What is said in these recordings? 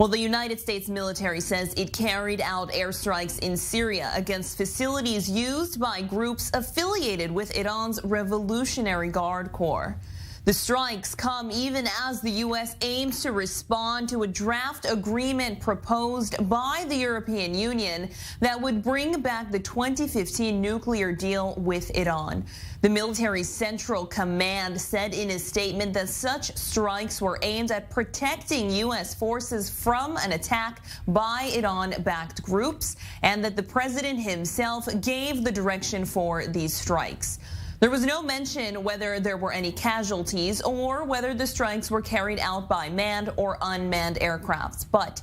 Well, the United States military says it carried out airstrikes in Syria against facilities used by groups affiliated with Iran's Revolutionary Guard Corps. The strikes come even as the U.S. aims to respond to a draft agreement proposed by the European Union that would bring back the 2015 nuclear deal with Iran. The military's Central Command said in a statement that such strikes were aimed at protecting U.S. forces from an attack by Iran-backed groups, and that the president himself gave the direction for these strikes. There was no mention whether there were any casualties or whether the strikes were carried out by manned or unmanned aircrafts. But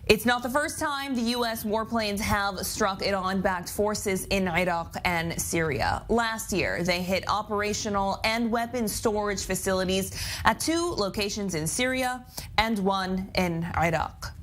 it's not the first time the U.S. warplanes have struck Iran-backed forces in Iraq and Syria. Last year, they hit operational and weapons storage facilities at 2 locations in Syria and 1 in Iraq.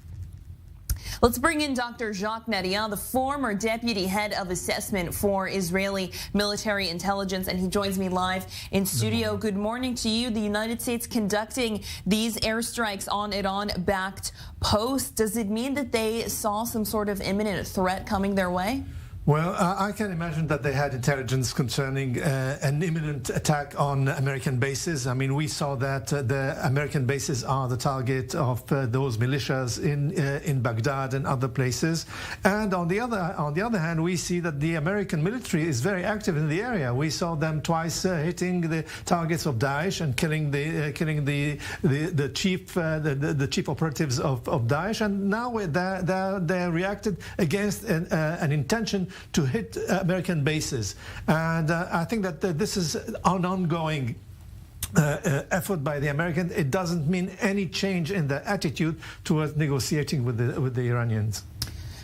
Let's bring in Dr. Jacques Neriah, the former deputy head of assessment for Israeli military intelligence, and he joins me live in studio. Good morning to you. The United States conducting these airstrikes on Iran-backed posts. Does it mean that they saw some sort of imminent threat coming their way? Well, I can imagine that they had intelligence concerning an imminent attack on American bases. I mean, we saw that the American bases are the target of those militias in Baghdad and other places. And on the other hand, we see that the American military is very active in the area. We saw them twice hitting the targets of Daesh and killing the chief operatives of Daesh. And now they reacted against an intention to hit American bases. And I think that this is an ongoing effort by the Americans. It doesn't mean any change in the attitude towards negotiating with the Iranians.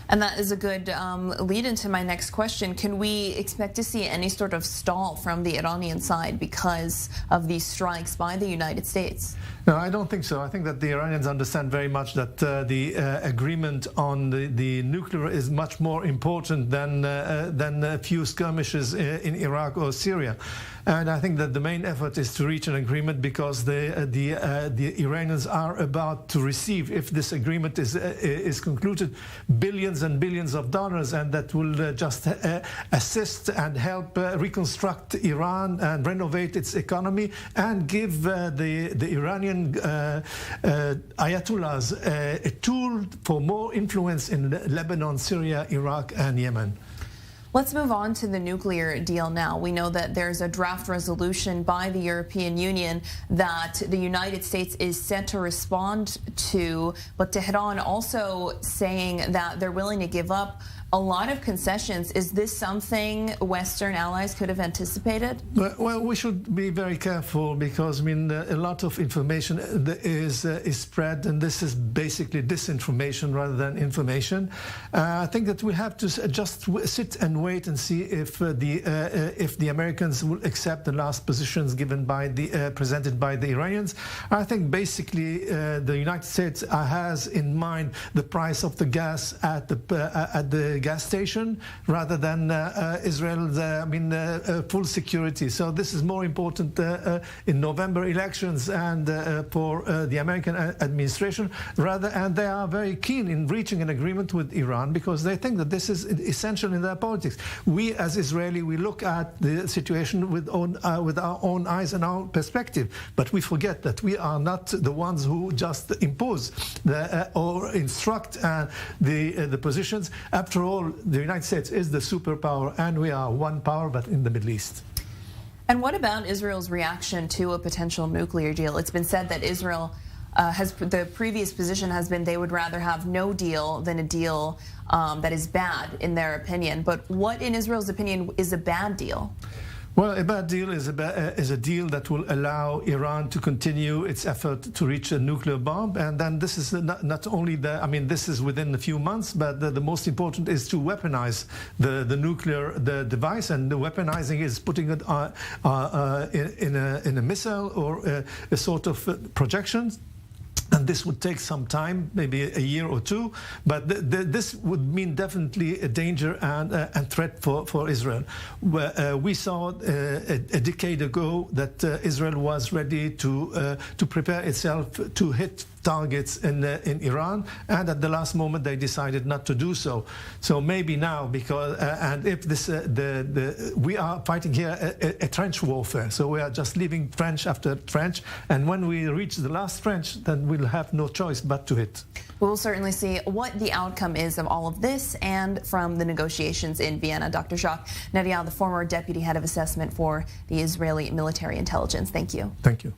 And that is a good lead into my next question. Can we expect to see any sort of stall from the Iranian side because of these strikes by the United States? No, I don't think so. I think that the Iranians understand very much that the agreement on the nuclear is much more important than a few skirmishes in Iraq or Syria. And I think that the main effort is to reach an agreement because the Iranians are about to receive, if this agreement is concluded, billions and billions of dollars, and that will just assist and help reconstruct Iran and renovate its economy and give the Iranian ayatollahs a tool for more influence in Lebanon, Syria, Iraq, and Yemen. Let's move on to the nuclear deal now. We know that there's a draft resolution by the European Union that the United States is set to respond to, but Tehran also saying that they're willing to give up a lot of concessions. Is this something Western allies could have anticipated? Well, we should be very careful because, I mean, a lot of information is spread, and this is basically disinformation rather than information. I think that we have to just sit and wait and see if the Americans will accept the last positions given by presented by the Iranians. I think basically the United States has in mind the price of the gas at the gas station rather than Israel's full security. So this is more important in November elections and for the American administration and they are very keen in reaching an agreement with Iran because they think that this is essential in their politics. We as Israeli, we look at the situation with our own eyes and our perspective, but we forget that we are not the ones who just impose or instruct the positions. After all, the United States is the superpower, and we are one power, but in the Middle East. And what about Israel's reaction to a potential nuclear deal? It's been said that Israel the previous position has been they would rather have no deal than a deal that is bad, in their opinion. But what, in Israel's opinion, is a bad deal? Well, a bad deal is a deal that will allow Iran to continue its effort to reach a nuclear bomb. And then this is not only this is within a few months, but the most important is to weaponize the nuclear device. And the weaponizing is putting it in a missile or a sort of projection. And this would take some time, maybe a year or two, but this would mean definitely a danger and threat for Israel. We saw a decade ago that Israel was ready to prepare itself to hit targets in Iran, and at the last moment they decided not to do so. So maybe now, because and if this we are fighting here a trench warfare, so we are just leaving trench after trench, and when we reach the last trench, then we'll have no choice but to hit. We'll certainly see what the outcome is of all of this and from the negotiations in Vienna. Dr. Jacques Neriah, the former deputy head of assessment for the Israeli military intelligence. Thank you. Thank you.